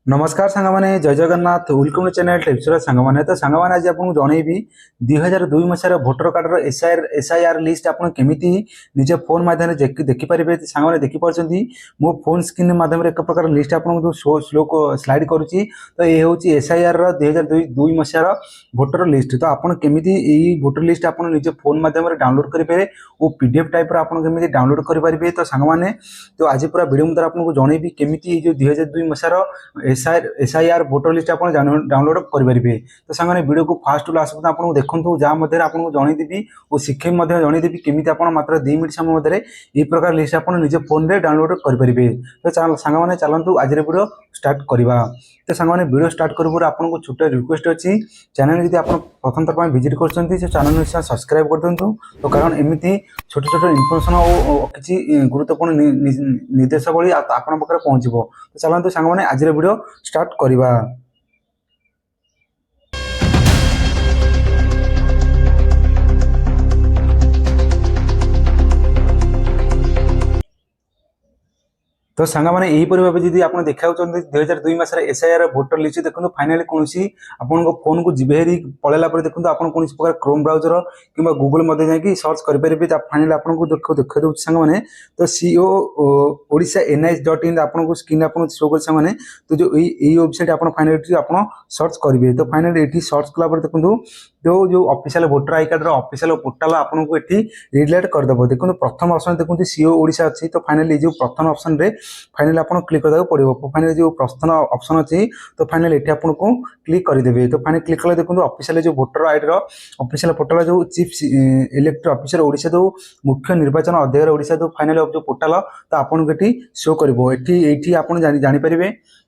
नमस्कार सांग मैंने जय जगन्नाथ वेलकम चैनल टेक्चर सांग मैंने तो सांग मैंने आज आपको जनइबी 2002 मसीहार भोटर कार्डर एसआईआर लिस्ट आप केमी निज फोन मध्यम देखिपारे सांग मैंने देखिपार मो फोन स्क्रीन मध्यम एक प्रकार लिस्ट आपको स्लो स्लाइड करुच्ची तो ये हूँ एसआईआर 2002 मसीहार भोटर लिस्ट तो आपड़ केमी भोटर लिस्ट आप निज फोन मध्यम डाउनलोड करेंगे और पीडीएफ टाइप आपड़ी डाउनलोड करेंगे तो सांग मैंने तो आज पूरा वीडियो मुझे आपको जनइबी केमी जो 2002 मसीहार एसआईआर भोटर लिस्ट आप डाउनलोड करेंगे तो सांगे वीडियो को फास्ट लास्ट तक आपको देखूँ जहाँ मध्य आपको जनईदेवी और शिक्षक जनईदेवी केमी आप मात्र 2 मिनट समय मध्य ये प्रकार लिस्ट आप निज फोन में डाउनलोड करेंगे तो सांग मैंने चलतु आज वीडियो स्टार्ट करवा तो सांग मैंने वीडियो स्टार्ट करूँ आपको छोटे रिक्वेस्ट अच्छी चैनल जब आप प्रथम थर विजिट कर चैनल निश्चय सब्सक्राइब कर दिंतु तो कारण एमती छोट छोट इनफर्मेशन और किसी गुरुत्वपूर्ण निर्देशावली आपन पाखे पहुँचो तो चलते सांग मैंने आज वीडियो स्टार्ट करवा। तो सांग मैंने यहीपर भाव जी आप देखा 2002 मसीह एसआईआर भोटर लिस्ट देखो फाइनाली कौन आपन फोन को जी पलैला देखो आप कौन प्रकार क्रोम ब्राउजर कि गूगल जाकि सर्च करेंगे फाइनाली आपको देखा दूसरी सांग मैंने तो सीओ ओडिशा NIC.in आपको स्क्रीन आप शो कर सांग तो जो यही वेबसाइट आप फाइनाली आप सर्च करेंगे तो फाइनाली ये सर्च कला देखो जो official voter I card official portal आपको ये रिलेट करदेव देखो प्रथम ऑप्शन देखो सीओ ओडिशा अच्छी तो फाइनाली जो प्रथम ऑप्शन रे फाइनाली आपको क्लिक करदे पड़ो फाइनाली जो प्रथम ऑप्शन अच्छी तो फाइनाली ये आपको क्लिक करदेवे तो फाइनाली क्लिक कले देखो ऑफिशियल जो वोटर आईडी ऑफिशियल पोर्टाल जो चीफ इलेक्टर ऑफिसर ओडिशा जो मुख्य निर्वाचन अधिकारी ओडिशा जो फाइनाली जो पोर्टाल तो आपको ये शो कर आप जानीपर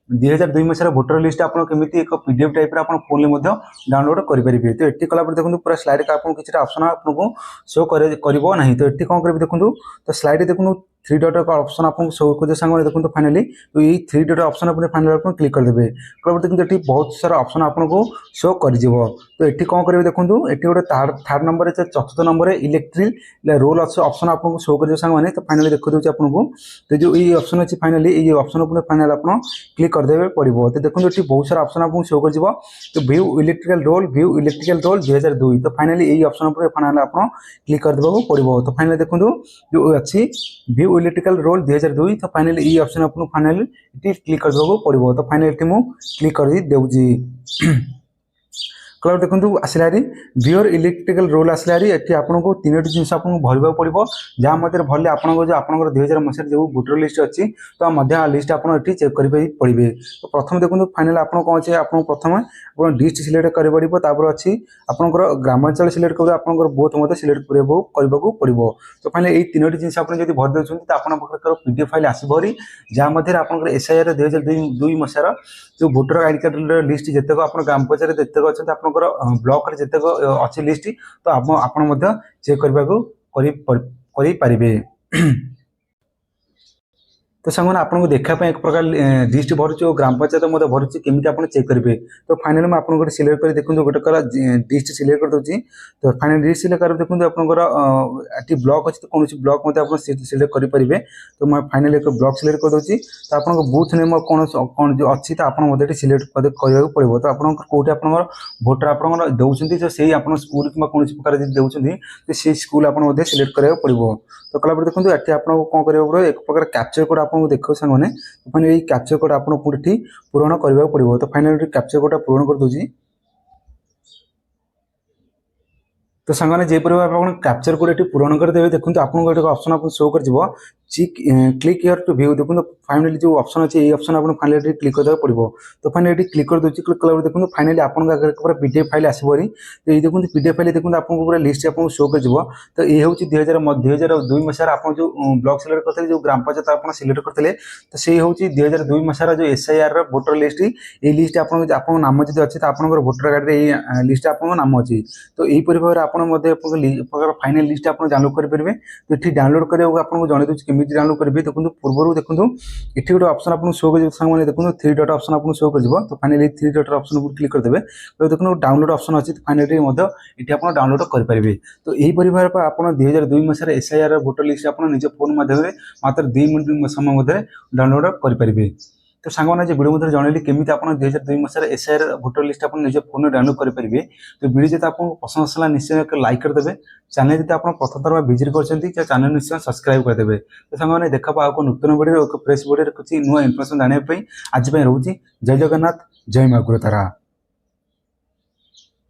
2002 मसीहार भोटर लिस्ट आप एक पीडीएफ टाइप फोन में डाउनलोड करेंगे तो ये कलापर देखो पूरा स्लाइड का आपको किसी ऑप्शन आपको शो कर तो ये कौन करेंगे देखो तो स्लाइड देखो 3 डॉट का ऑप्शन आपको शो कर सांगे देखो तो फाइनाली तो ये 3 डॉट ऑप्शन अपने फाइनाली आप क्लिक करदेवे कलापर देखो ये बहुत सारा ऑप्शन आपको शो कर तो ये कौन करेंगे देखो ये गोटे थर्ड नंबर चतुर्थ नंबर इलेक्ट्रिक रोल ऑप्शन आपको शो कर सांगे तो फाइनाली देखो दूसरी आपको तो जो ये ऑप्शन अच्छी फाइनाली ये ऑप्शन पर फाइनाली आप क्लिक करदेवे पड़ो तो देखो ये बहुत सारा ऑप्शन आपको शो कर तो व्यू इलेक्ट्रिकल रोल 2002 तो फाइनाली यही ऑप्शन पर फाइनाली आप क्लिक करदेव पड़ो तो फाइनाली देखो जो अच्छी व्यू इलेक्ट्रिकल रोल 2002 तो फाइनाली ये ऑप्शन आपको फाइनाली क्लिक करदेव पड़ो तो फाइनाली मुझे क्लिक कर दूसरी कलर देखो आसला व्यूअर इलेक्ट्रिकल रोल आसला ये आपको 3टी जिन आपको भरवा पड़ो जहाँ मध्य भरले आप जो आप 2000 मसीह जो भोटर लिस्ट अच्छी तो लिस्ट आप चेक कर पड़े तो प्रथम देखो फाइनाल आप कौन अच्छे आप प्रथम आप डिस्ट्रिक्ट सिलेक्ट कर पड़ो अच्छी आपंकर ग्रामांचल सिलेक्ट कर आप बोथ मत सिलेक्ट करने पड़ो तो फाइनाल ये 3टी जिन आप भर देते तो आप पीडीएफ फाइल आसबरी जहाँ मध्य आप एसआईआर 2002 मसीहार जो भोटर आई कार्ड लिस्ट जितक आप ग्राम पंचायत जितक अच्छे आप ब्लॉक जितक अच्छी लिस्ट तो आप चेक करने पारे तो सांग आपको देखापी एक प्रकार लिस्ट भरुचे और ग्राम पंचायत भरुचे केमी आप चेक करेंगे तो फाइनाली मुझे आपको सिलेक्ट कर देखो गोटे कला लिस्ट सिलेक्ट कर दूसरी तो फाइनाली लिस्ट सिलेक्ट कर देखो आपंकर ब्लॉक अच्छी तो कौन ब्लॉक मत आप सिलेक्ट करेंगे तो मैं फाइनाली एक ब्लॉक सिलेक्ट कर दूसरी तो आप बूथ नेम कौन जो अच्छी तो आप सिलेक्ट करने पड़ो तो आप कौटे आप भोटर आप दौरान तो से आप स्कूल कि कौन प्रकार दौरान तो से स्कूल आप सिलेक्ट करा पड़ो तो कलापर देखो ये आपको कौन कर एक प्रकार कैप्चर कोड आप देखो सांगे फाइनली ये कैप्चर कोड आपको पूरण करने पड़ो तो फाइनली कैप्चर कोड पूरण कर दूसरी तो सांगे जेपर आप कैप्चर कोड ये पूरण करदे देखो आपको गोटे ऑप्शन आपको शो कर क्लिक हियर टू व्यू देखो फाइनली जो ऑप्शन अच्छे ये ऑप्शन आपको फाइनली क्लिक करदे पड़ो तो फाइनली क्लिक कर दूसरी क्लिक कला देखो फाइनली आपको पूरा पीडीएफ फाइल आसबरी तो ये देखो पीडीएफ फाइल देखो आपको पूरा लिस्ट आपको शो कर तो ये हूँ 2002 मसीहार आप जो ब्लॉक सिलेक्ट करते जो ग्राम पंचायत आप सिलेक्ट करते तो से हूँ 2002 मसीहार जो एसआईआर भोटर लिस्ट ये लिस्ट आप नाम जब अच्छे तो आप भोटर कार्ड ये लिस्ट आप नाम अच्छी तो यहीपर भाव आप फाइनाल लिस्ट आप डाउनलोड करेंगे तो ये डाउनलोड करने आपको जन दूसरी केमी डाउनलोड करेंगे देखो पूर्व देखो ये गोटे ऑप्शन आपको शो कर सांगे देखो 3 डॉट ऑप्शन आपको शो कर तो फाइनाली 3 डॉट ऑप्शन पर क्लिक करदे तो देखो डाउनलोड ऑप्शन अच्छी फाइनाली ये आप डाउनलोड करेंगे तो यहीपर भाव आप 2002 मसीहार एसआईआर भोटर लिस्ट आप निज फोन माध्यम मात्र 2 मिनट समय डाउनलोड करेंगे। तो सांगमाने जे वीडियो मध्य जनइली केमिति आपण 2002 मसरे एसआईआर भोटर लिस्ट आपण निज फोन डाउनलोड कर परिबे। तो वीडियो जते आपन पसंद आसला निश्चय एक लाइक कर देबे। चैनल जते आपण प्रथम बार विजिट करछंती तो चैनल निश्चय सब्सक्राइब कर देबे। तो सांगमाने देखा पा को नूतन वीडियो एक फ्रेश वीडियो कुछ नुवा इन्फॉर्मेशन जाने पई आज पई रहउची। जय जगन्नाथ, जय मां गुरुतारा।